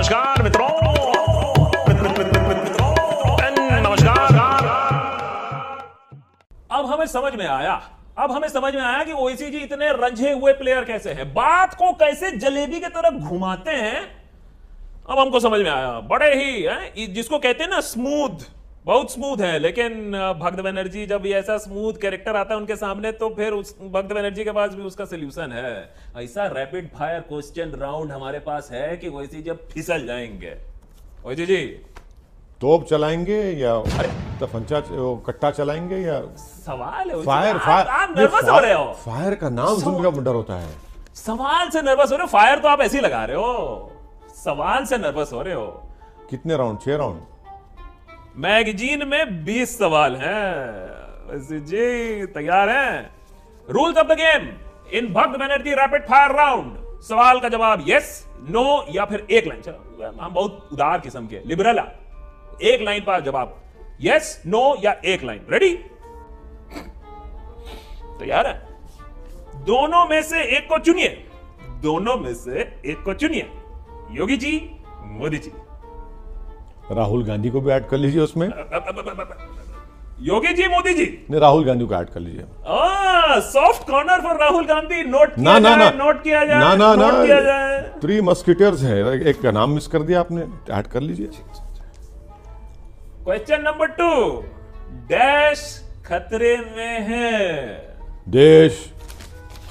नमस्कार मित्रों, नमस्कार। अब हमें समझ में आया कि ओवैसी जी इतने रंझे हुए प्लेयर कैसे हैं, बात को कैसे जलेबी की तरह घुमाते हैं। अब हमको समझ में आया, बड़े ही है, जिसको कहते हैं ना स्मूथ, बहुत स्मूथ है। लेकिन भक्त बनर्जी जब ये ऐसा स्मूथ कैरेक्टर आता है उनके सामने, तो फिर उस भक्त बनर्जी के पास भी उसका सोल्यूशन है। ऐसा रैपिड फायर क्वेश्चन राउंड हमारे पास है कि ओवैसी जब फिसल जाएंगे, ओवैसी जी तोप चलाएंगे या तफंचा कट्टा चलाएंगे या सवाल है। फायर आप नर्वस हो रहे हो। फायर का नाम सुनकर डर होता है। सवाल से नर्वस हो रहे हो, फायर तो आप ऐसे ही लगा रहे हो, सवाल से नर्वस हो रहे हो। कितने राउंड? 6 राउंड। मैगजीन में 20 सवाल हैं। जी तैयार हैं? Rules of the game in भक्त बनर्जी रैपिड फायर राउंड। सवाल का जवाब यस, नो या फिर एक लाइन। चलो हम बहुत उदार किस्म के लिबरल, एक लाइन पर जवाब यस, नो या एक लाइन। रेडी? तैयार है? दोनों में से एक को चुनिए, दोनों में से एक को चुनिए। योगी जी, मोदी जी। राहुल गांधी को भी ऐड कर लीजिए उसमें। योगी जी, मोदी जी। नहीं, राहुल गांधी को ऐड कर लीजिए। Soft corner for Rahul Gandhi. Note किया ना जाए, ना नोट किया जाए, ना ना ना, नोट किया जाए। 3 मस्किटर्स है, एक का नाम मिस कर दिया आपने, ऐड कर लीजिए। क्वेश्चन नंबर 2, डैश खतरे में है। देश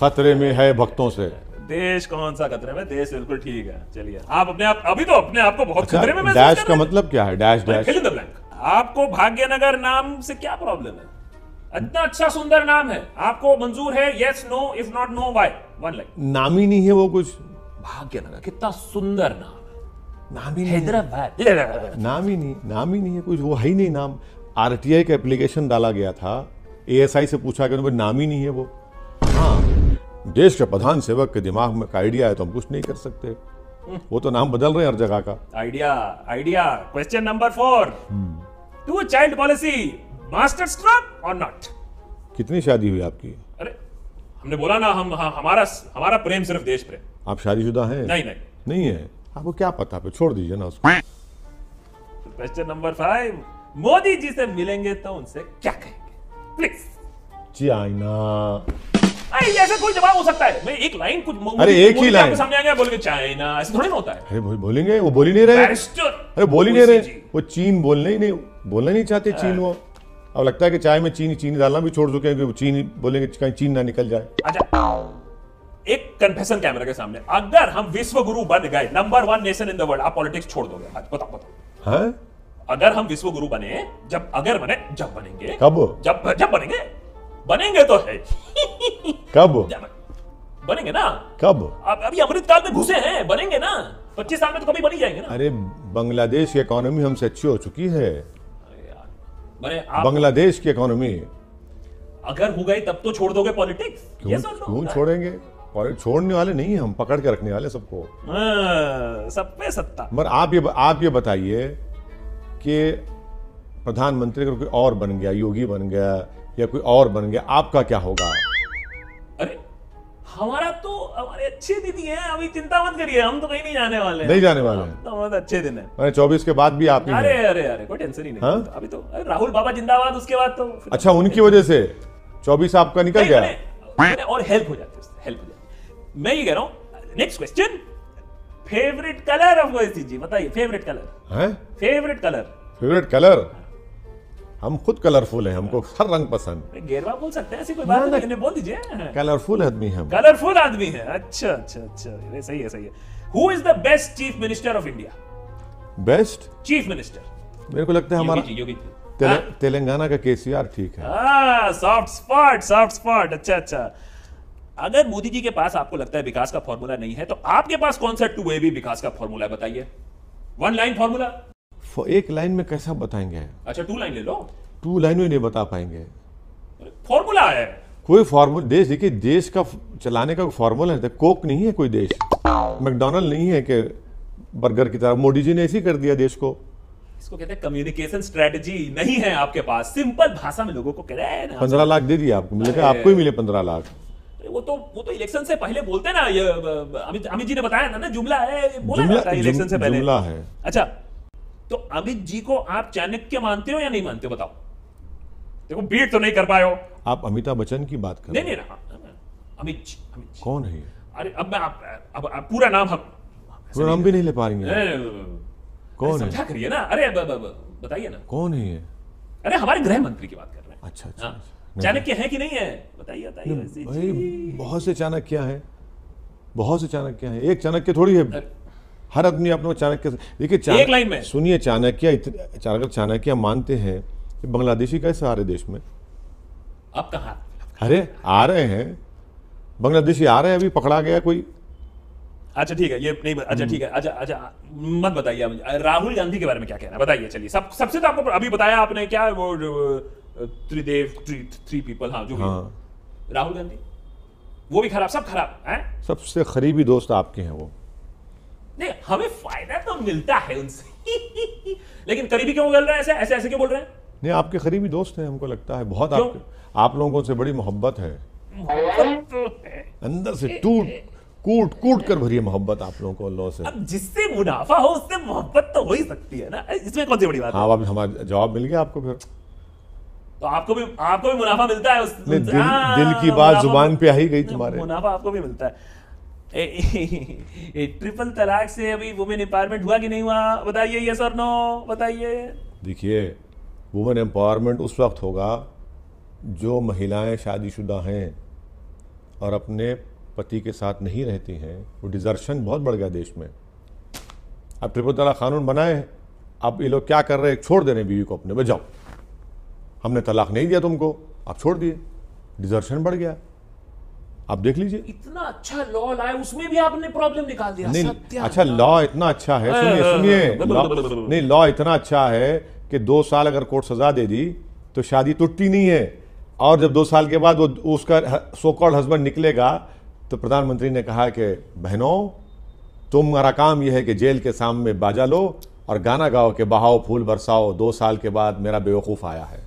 खतरे में है भक्तों से। देश कौन सा खतरे में? देश बिल्कुल ठीक है। चलिए आप अभी तो अपने आप को बहुत खतरे में महसूस डैश कर का रहे हैं। मतलब क्या है? Dash dash fill in the blank. आपको भाग्यनगर नाम से क्या प्रॉब्लम है? इतना अच्छा सुंदर नाम है, आपको मंजूर है? Yes, no, if not no why? 1 line. नाम ही नहीं है वो कुछ। भाग्यनगर कितना सुंदर नाम है। नाम ही नहीं, हैदराबाद नाम ही नहीं है कुछ, वो है ही नहीं नाम। आरटीआई का एप्लीकेशन डाला गया था, एएसआई से पूछा कि नाम ही नहीं है वो। हाँ, देश के प्रधान सेवक के दिमाग में का आइडिया है तो हम कुछ नहीं कर सकते, वो तो नाम बदल रहे हैं हर जगह का। Idea. Question number 4, two child policy master stroke और नॉट? कितनी शादी हुई आपकी? अरे हमने बोला ना, हमारा प्रेम सिर्फ देश प्रेम। आप शादीशुदा हैं? नहीं है। आपको क्या पता, पे छोड़ दीजिए ना उसको। क्वेश्चन नंबर 5, मोदी जी से मिलेंगे तो उनसे क्या कहेंगे? प्लीज। चाइना। ऐसा कोई जवाब हो सकता है? मैं एक लाइन कुछ, अरे एक ही लाइन सामने आ गया, बोल के चाइना, ऐसा थोड़ी ना होता है। अरे बोलेंगे, वो बोल ही नहीं रहे। अरे बोल ही नहीं रहे, वो चीन बोलना नहीं चाहते चीन। वो अब लगता है कि चाय में चीनी डालना भी छोड़ चुके हैं कि चीनी बोलेंगे, कहीं चीन ना निकल जाए। अच्छा, एक कन्फेशन कैमरा के सामने, अगर हम विश्व गुरु बन गए, number 1 nation in the world, आप पॉलिटिक्स छोड़ दोगे? बताओ। हाँ? अगर हम विश्व गुरु बने, जब बनेंगे, कब? जब बनेंगे तो है। कब बनेंगे ना? कब? अभी अमृत काल में घुसे हैं, बनेंगे ना? 25 साल में तो कभी बन ही जाएंगे ना। अरे बांग्लादेश की इकोनॉमी हमसे अच्छी हो चुकी है। आप बांग्लादेश की इकोनॉमी अगर हो गई तब तो छोड़ दोगे पॉलिटिक्स? क्यों छोड़ेंगे? और छोड़ने वाले नहीं, हम पकड़ के रखने वाले सबको। सब पे सत्ता। मगर आप ये बताइए कि प्रधानमंत्री अगर कोई और बन गया, योगी बन गया या कोई और बन गया, आपका क्या होगा? अरे हमारे अच्छे दीदी हैं, अभी चिंता मत करिए, हम तो कहीं नहीं जाने वाले। नहीं जाने वाले हैं तो बहुत अच्छे दिन है। मैंने 24 के बाद भी आप ही हैं। अरे कोई टेंशन ही नहीं। हाँ? अभी तो राहुल बाबा जिंदाबाद, उसके बाद तो अच्छा, उनकी वजह से 24 आपका निकल गया। और हेल्प हो जाती। मैं ये कह रहा हूं, next question, favourite colour of Owaisi ji, बताइए। फेवरेट कलर है? फेवरेट कलर हम खुद कलरफुल हैं, हमको हर रंग पसंद। गेरवा बोल सकते हैं, ऐसी कोई बात नहीं, बोल दीजिए। कलरफुल आदमी हम। कलरफुल आदमी है। अच्छा, सही है। Who is the best chief minister of India? Best chief minister मेरे को लगता है हमारा योगी तेलंगाना का केसीआर ठीक है। Soft spot. अच्छा, अगर मोदी जी के पास आपको लगता है विकास का फॉर्मूला नहीं है, तो आपके पास कौन सा 2AB विकास का फॉर्मूला है? बताइए। 1 लाइन फॉर्मूला। एक लाइन में कैसा बताएंगे? अच्छा, 2 लाइन ले लो। 2 लाइन में नहीं बता पाएंगे। फॉर्मूला है कोई फॉर्मूला। देखिए, देश का चलाने का फॉर्मूला है, कोक नहीं है कोई देश, मैकडॉनल्ड नहीं है कि बर्गर की तरह। मोदी जी ने ऐसे ही कर दिया देश को। इसको कहते हैं कम्युनिकेशन स्ट्रेटजी नहीं है आपके पास। सिंपल भाषा में लोगों को कह रहे हैं 15 लाख दे दिए आपको, मिलेगा आपको ही मिले 15 लाख। वो तो इलेक्शन से पहले बोलते ना, ये अमित जी ने बताया था ना, जुमला है, बोला जाता है इलेक्शन से पहले। जुमला है। अच्छा, तो अमित जी को आप चाणक्य मानते हो या नहीं मानते हो, बताओ। देखो बीट तो नहीं कर पाए हो आप अमिताभ बच्चन की बात कर रहे नहीं रहा। अमित जी कौन है? अरे अब मैं अब पूरा नाम हम पूरा नाम भी नहीं ले पा रही हैं। कौन है? समझा करिए ना। अरे बताइए ना कौन है ये? अरे हमारे गृह मंत्री की बात कर रहे हैं। अच्छा अच्छा, हाँ। अच्छा। चाणक्य है कि नहीं है, बताइए बताइए। वैसे भाई जी। बहुत से चाणक्य हैं, बहुत से चाणक्य हैं, एक चाणक्य थोड़ी है। हर आदमी अपना चाणक्य देखिए। एक लाइन में सुनिए, चाणक्य अगर चाणक्य मानते हैं कि बांग्लादेशी कैसे आ रहे देश में? अब कहाँ? अरे आ रहे हैं, बांग्लादेशी आ रहे हैं, अभी पकड़ा गया कोई। अच्छा ठीक है, ये नहीं, अच्छा ठीक है, अच्छा अच्छा मत बताइए मुझे। राहुल गांधी के बारे में क्या कहना है, बताइए। चलिए सबसे तो आपको अभी बताया आपने, क्या वो त्रिदेव, थ्री पीपल, हाँ जो भी। राहुल गांधी वो भी खराब, सब खराब है। सबसे करीबी दोस्त आपके हैं वो। नहीं, हमें फायदा तो मिलता है उनसे लेकिन करीबी क्यों बोल रहे हैं, ऐसे ऐसे क्यों बोल रहे हैं? नहीं, आपके करीबी दोस्त हैं, हमको लगता है बहुत। आप लोगों से बड़ी मोहब्बत है, अंदर से कूट कर भरी है मोहब्बत आप लोगों को अल्लाह से। अब जिससे मुनाफा हो उससे मोहब्बत तो हो ही सकती है ना, इसमें कौन सी बड़ी बात है? हाँ, अब हमारा जवाब मिल गया आपको। फिर तो आपको भी मुनाफा मिलता है दिल की बात जुबान पे आ ही गई तुम्हारे। मुनाफा आपको भी मिलता है। ट्रिपल तलाक से अभी वुमेन एम्पावरमेंट हुआ कि नहीं हुआ, बताइए, यस और नो, बताइए। देखिए, वुमेन एम्पावरमेंट उस वक्त होगा जो महिलाएं शादीशुदा हैं और अपने पति के साथ नहीं रहती हैं। वो डिजर्शन बहुत बढ़ गया देश में। अब ट्रिपल तलाक कानून बनाए हैं, अब ये लोग क्या कर रहे हैं, छोड़ दे रहे हैं बीवी को अपने, बजाओ हमने तलाक नहीं दिया तुमको, आप छोड़ दिए, डिजर्शन बढ़ गया। आप देख लीजिए, इतना अच्छा लॉ लाए, उसमें भी आपने प्रॉब्लम निकाल दिया। नहीं, अच्छा लॉ इतना अच्छा है, सुनिए नहीं, लॉ इतना अच्छा है कि 2 साल अगर कोर्ट सजा दे दी तो शादी टूटती नहीं है। और जब 2 साल के बाद वो उसका सो कॉल्ड हस्बैंड निकलेगा तो प्रधानमंत्री ने कहा कि बहनों, तुम्हारा काम यह है कि जेल के सामने बाजा लो और गाना गाओ कि बहाओ फूल बरसाओ, 2 साल के बाद मेरा बेवकूफ आया है।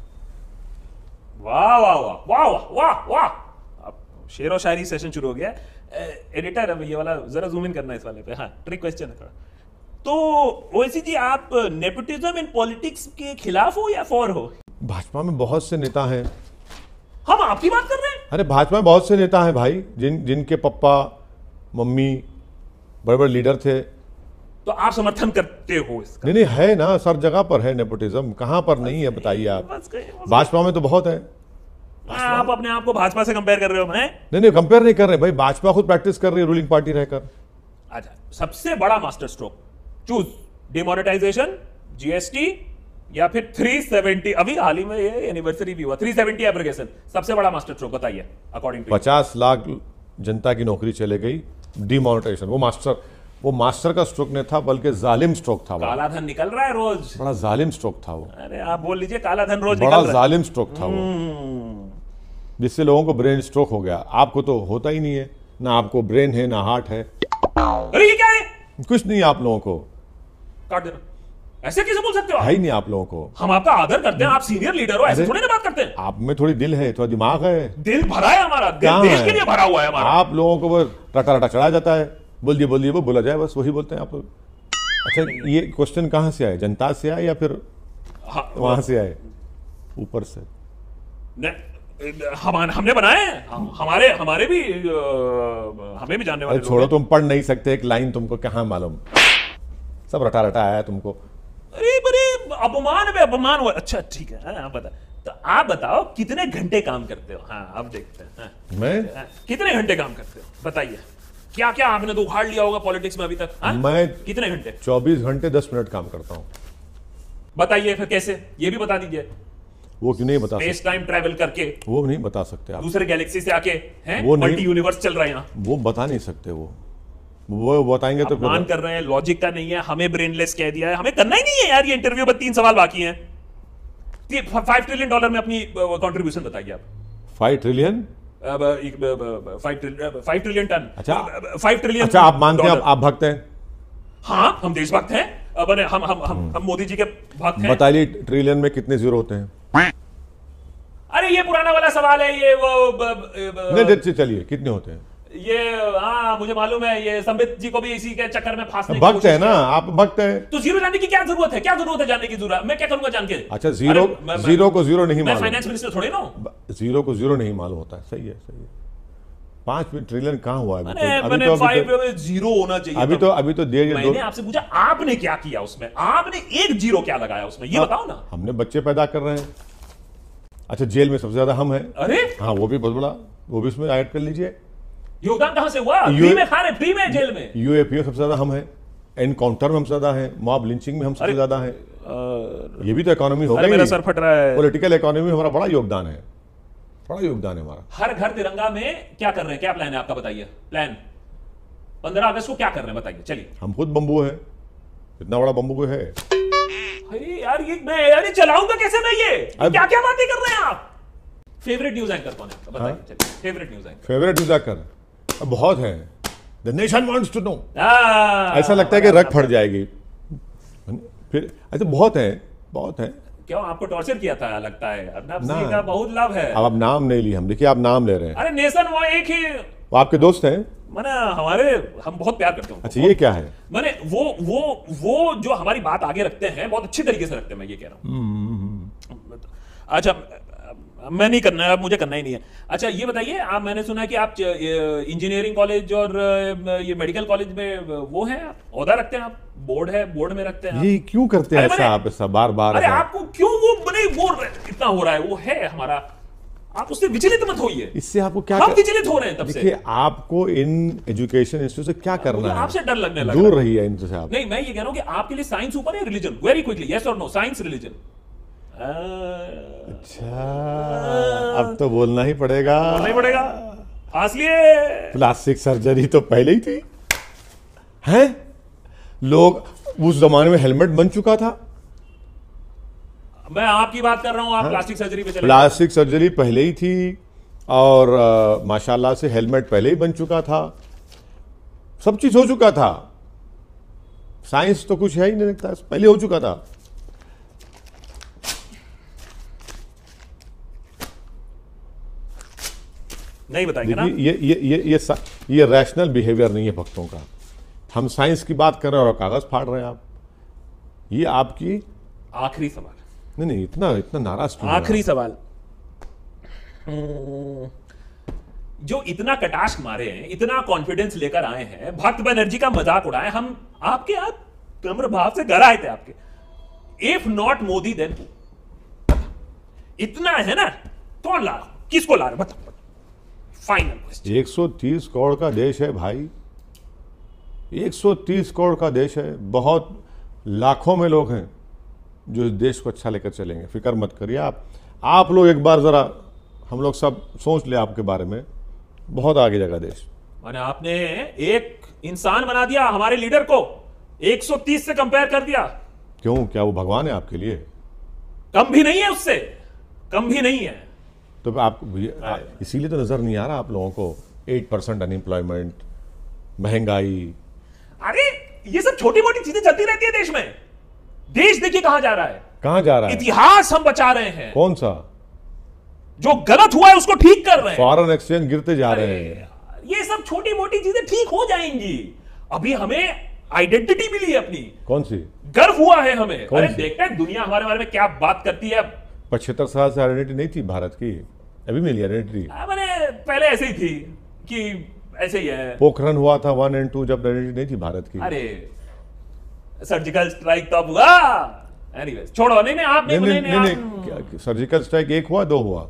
वाह वाह वाह वाह वाह वाह, अब शेरो शायरी सेशन शुरू हो गया। एडिटर, अब ये वाला जरा जूम इन करना है इस वाले पे। हाँ, ट्रिक क्वेश्चन है। तो ओवैसी जी, आप नेपोटिज्म इन पॉलिटिक्स के खिलाफ हो या फॉर हो? भाजपा में बहुत से नेता हैं। हम आपकी बात कर रहे हैं? अरे भाजपा में बहुत से नेता हैं भाई, जिनके पप्पा मम्मी बड़े बड़े लीडर थे। तो आप समर्थन करते हो इसका? नहीं, है ना, सब जगह पर है नेपोटिज्म, कहाँ पर नहीं है बताइए आप? भाजपा में तो बहुत है। आप अपने आप को भाजपा से कंपेयर कर रहे हो? नहीं, कंपेयर नहीं कर रहे भाई, भाजपा खुद प्रैक्टिस कर रही है रूलिंग पार्टी रहकर। अच्छा, सबसे बड़ा master stroke choose, demonetisation, GST या फिर 370, अभी हाल ही में ये एनिवर्सरी भी हुआ, 370 एब्रोगेशन, सबसे बड़ा मास्टर स्ट्रोक बताइए अकॉर्डिंग टू। 50 लाख जनता की नौकरी चले गई, डिमोनेटाइजेशन। वो मास्टर का स्ट्रोक नहीं था, बल्कि जालिम स्ट्रोक था। काला धन निकल रहा है रोज, बड़ा जालिम स्ट्रोक था वो। अरे आप बोल लीजिए, काला धन रोज बड़ा निकल रहा है। जालिम स्ट्रोक था वो, जिससे लोगों को ब्रेन स्ट्रोक हो गया। आपको तो होता ही नहीं है, ना आपको ब्रेन है ना हार्ट है। अरे ये क्या है? कुछ नहीं आप लोगों को। काट देना, ऐसे कैसे बोल सकते हो? है ही नहीं आप लोगों को। हम आपका आदर करते हैं, आप सीनियर लीडर हो, ऐसे थोड़ी ना बात करते हैं। आप में थोड़ी दिल है, थोड़ा दिमाग है। दिल भरा है हमारा, देश के लिए भरा हुआ है हमारा। आप लोगों को वो रटा रटा चढ़ा जाता है, बोल दिए वो बोला जाए, बस वही बोलते हैं आप लोग। अच्छा, ये क्वेश्चन कहाँ से आए, जनता से आए या फिर वहां से आए, ऊपर से? हमने बनाए हैं, हमारे भी, हमें भी जानने वाले। छोड़ो, तुम पढ़ नहीं सकते एक लाइन, तुमको कहाँ मालूम, सब रटा रटा आया तुमको। अरे बड़े अपमान पे अपमान हुआ। अच्छा ठीक है, आप बता, तो आप बताओ कितने घंटे काम करते हो? हाँ, अब देखते हैं। हाँ। मैं कितने घंटे काम करते हो बताइए? क्या क्या आपने तो उखाड़ लिया होगा पॉलिटिक्स में अभी तक। हाँ? मैं कितने घंटे? 24 घंटे 10 मिनट काम करता हूँ। बताइए फिर कैसे, ये भी बता दीजिए। वो क्यों नहीं बता स्पेस टाइम ट्रैवल करके, वो नहीं बता सकते आप। दूसरे गैलेक्सी से आके हैं, वो मल्टी यूनिवर्स चल रहा है यहाँ, वो बता नहीं सकते। वो बताएंगे तो मान कर रहे हैं, लॉजिक का नहीं है, हमें ब्रेनलेस कह दिया है, हमें करना ही नहीं है यार ये इंटरव्यू। पर 3 सवाल बाकी हैं। $5 ट्रिलियन में अपनी कंट्रीब्यूशन बताइए आप। 5 ट्रिलियन? 5 trillion ton. अच्छा, 5 ट्रिलियन। अच्छा, आप मानते हैं, आप भक्त हैं? हाँ, हम देशभक्त हैं। हम मोदी जी के भक्त हैं। बताइए ट्रिलियन में कितने जीरो होते हैं? अरे अरे ये पुराना वाला सवाल है, ये वो नहीं चलिए, कितने होते हैं? ये हाँ मुझे मालूम है, ये संबित जी को भी इसी के चक्कर में फांसने की भक्त कोशिश है ना किया। आप, भक्त है तो जीरो जानने की क्या जरूरत है? क्या जरूरत है जानने की? जरूरत मैं क्या करूंगा जान के? अच्छा, जीरो अरे, जीरो को जीरो नहीं मैं मालूम, फाइनेंस मिनिस्टर थोड़ी ना हूं। जीरो को जीरो नहीं मालूम होता है। सही है, सही है। 5 ट्रिलियन कहाँ हुआ है अभी मैंने तो? 5 जीरो होना चाहिए। अभी तो देर मैंने आपसे पूछा आपने क्या किया उसमें, आपने एक जीरो क्या लगाया उसमें, ये बताओ ना। हमने बच्चे पैदा कर रहे हैं। अच्छा, जेल में सबसे ज्यादा हम हैं। अरे हाँ, वो भी बहुत बड़ा, वो भी इसमें ऐड कर लीजिए। योगदान कहां से हुआ? फ्री में खा रहे, फ्री में जेल में। यूएपीओ सबसे ज्यादा हम हैं, एनकाउंटर में हम ज्यादा हैं, मॉब लिंचिंग में हम सबसे ज्यादा हैं। ये भी तो इकोनॉमी हो गई। मेरा सर फट रहा है। पॉलिटिकल इकोनॉमी में हमारा बड़ा योगदान है, बड़ा योगदान है हमारा। हर घर तिरंगा में क्या कर रहे हैं? क्या प्लान है आपका, बताइए प्लान। 15 अगस्त को क्या कर रहे हैं बताइए, चलिए। हम खुद बम्बू है, इतना बड़ा बम्बू है। अरे यार ये मैं यार चलाऊंगा कैसे मैं? ये क्या क्या बातें कर रहे हैं आप? फेवरेट न्यूज एंकर कौन है आपका, बताइए चलिए। Favourite news anchor, favourite news anchor बहुत है। The nation wants to know. ऐसा लगता है कि रग फट जाएगी फिर। ऐसे बहुत है, बहुत है। क्यों आपको टॉर्चर किया था लगता है? अर्नब सिंह का बहुत लाभ है। अब नाम नहीं ली हम, देखिए आप नाम ले रहे हैं। अरे नेशन वो एक ही, वो आपके दोस्त हैं? मैंने हमारे, हम बहुत प्यार करते हैं। अच्छा, ये क्या है? मैंने वो जो हमारी बात आगे रखते हैं बहुत अच्छी तरीके से रखते हैं, मैं ये कह रहा हूँ। अच्छा मैं नहीं करना, अब मुझे करना ही नहीं है। अच्छा ये बताइए आप, मैंने सुना है कि आप इंजीनियरिंग कॉलेज और ये मेडिकल कॉलेज में वो है, ओहदा रखते हैं आप, बोर्ड है, बोर्ड में रखते हैं। ये क्यों करते हैं ऐसा आप, ऐसा बार बार? अरे आपको क्यों वो बने वो इतना हो रहा है? वो है हमारा, आप उससे विचलित मत होइए। इससे आपको क्या हम विचलित हो रहे हैं तब से। देखिए, आपको इन एजुकेशन इंस्टीट्यूट से क्या करना है? आपसे डर लगने लगा। दूर रहिए इनसे आप। नहीं, मैं ये कह रहा हूं कि आपके लिए साइंस ऊपर है रिलीजन? वेरी क्विकली, यस और नो, साइंस रिलीजन। अच्छा, अब तो बोलना ही पड़ेगा। नहीं पड़ेगा, हंस लिए। प्लास्टिक सर्जरी तो पहले ही थी, हैं? लोग उस जमाने में हेलमेट बन चुका था। मैं आपकी बात कर रहा हूं, आप प्लास्टिक सर्जरी पे चले। प्लास्टिक सर्जरी पहले ही थी और माशाल्लाह से हेलमेट पहले ही बन चुका था, सब चीज हो चुका था। साइंस तो कुछ है ही नहीं लगता, पहले हो चुका था। नहीं बताएंगे ना? ये रैशनल बिहेवियर नहीं है भक्तों का। हम साइंस की बात कर रहे हैं और कागज फाड़ रहे हैं आप। ये आपकी आखिरी सवाल। नहीं, इतना नाराज क्यों? आखिरी सवाल। जो इतना कटाक्ष मारे हैं, इतना कॉन्फिडेंस लेकर आए हैं, भक्त बनर्जी का मजाक उड़ाए, हम आपके आप कम्र भाव से घर आए थे आपके। इफ नॉट मोदी देन इतना है ना, कौन ला, किसको ला रहे बताओ? Final question. 130 करोड़ का देश है भाई, 130 करोड़ का देश है। बहुत लाखों में लोग हैं जो इस देश को अच्छा लेकर चलेंगे, फिक्र मत करिए आप लोग एक बार जरा हम लोग सब सोच ले आपके बारे में, बहुत आगे जाएगा देश। माने आपने एक इंसान बना दिया हमारे लीडर को, 130 से कंपेयर कर दिया। क्यों, क्या वो भगवान है आपके लिए? कम भी नहीं है उससे, कम भी नहीं है। तो आप इसीलिए तो नजर नहीं आ रहा आप लोगों को 8% अनएम्प्लॉयमेंट, महंगाई। अरे ये सब छोटी मोटी चीजें चलती रहती है देश में। देश देखिए कहां जा रहा है, कहां जा रहा है? इतिहास हम बचा रहे हैं। कौन सा? जो गलत हुआ है उसको ठीक कर रहे हैं। फॉरेन एक्सचेंज गिरते जा रहे हैं। ये सब छोटी मोटी चीजें ठीक हो जाएंगी। अभी हमें आइडेंटिटी मिली है अपनी। कौन सी? गर्व हुआ है हमें। अरे सी? देखते हैं दुनिया हमारे बारे में क्या बात करती है। 75 साल से आइडेंटिटी नहीं थी भारत की, अभी मिली आइडेंटिटी। मैंने पहले ऐसे ही थी कि ऐसे ही है। पोखरण हुआ था 1 और 2 जब आइडेंटिटी नहीं थी भारत की। अरे सर्जिकल स्ट्राइक तब हुआ। एनीवेज छोड़ो। नहीं आप नहीं, सर्जिकल स्ट्राइक 1 हुआ 2 हुआ?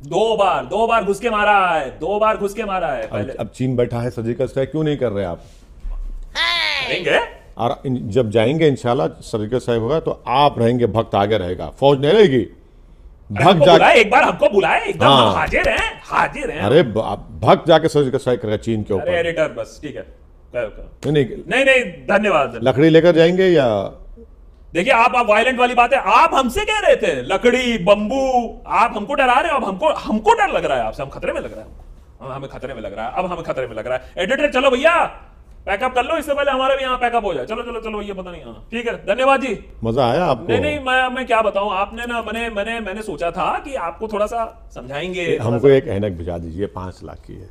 2 बार घुस के मारा है, 2 बार घुस के मारा है पहले। अब चीन बैठा है, सर्जिकल स्ट्राइक क्यों नहीं कर रहे आप? करेंगे। और जब जाएंगे इंशाल्लाह सर्जिकल स्ट्राइक होगा तो आप रहेंगे, भक्त आगे रहेगा, फौज नहीं रहेगी। भक्त जाके एक बार हमको बुलाए, एकदम हम हाजिर हैं, हाजिर हैं। अरे भक्त जाके सर्जिकल स्ट्राइक करेगा चीन के ऊपर। अरे एडिटर बस ठीक है। नहीं, धन्यवाद। लकड़ी लेकर जाएंगे या? देखिए आप वायलेंट वाली बात है। आप हमसे कह रहे थे लकड़ी बंबू, आप हमको डरा रहे हो। अब हमको डर लग रहा है आपसे, हम खतरे में लग रहा है, हमें खतरे में लग रहा है, अब हमें खतरे में लग रहा है। एडिटर चलो भैया पैकअप कर लो, इससे पहले हमारा भी यहाँ पैकअप हो जाए। चलो चलो चलो, ये पता नहीं। हाँ ठीक है, धन्यवाद जी। मजा आया आपको? नहीं नहीं, मैं क्या बताऊं, आपने ना मैंने सोचा था कि आपको थोड़ा सा समझाएंगे। हमको एक ऐनक भिजा दीजिए, 5 लाख की है।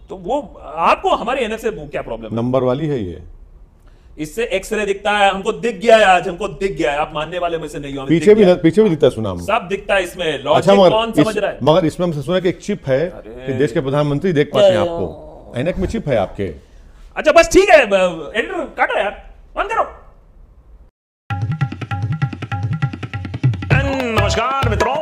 तो वो आपको हमारे एनएफ से क्या प्रॉब्लम? नंबर वाली है ये। इससे एक्सरे दिखता है, हमको दिख गया है आज, हमको दिख गया है। आप मानने वाले में से नहीं हो, पीछे भी दिखता है, सुना हम। सब दिखता है इसमें। अच्छा, लॉजिक कौन समझ रहा है? मगर इसमें हमसे सुना कि एक चिप है कि देश के प्रधानमंत्री देख पाते हैं आपको। ऐनक में चिप है आपके। अच्छा बस ठीक है, एडिटर काटो यार, बंद करो। नमस्कार मित्रों,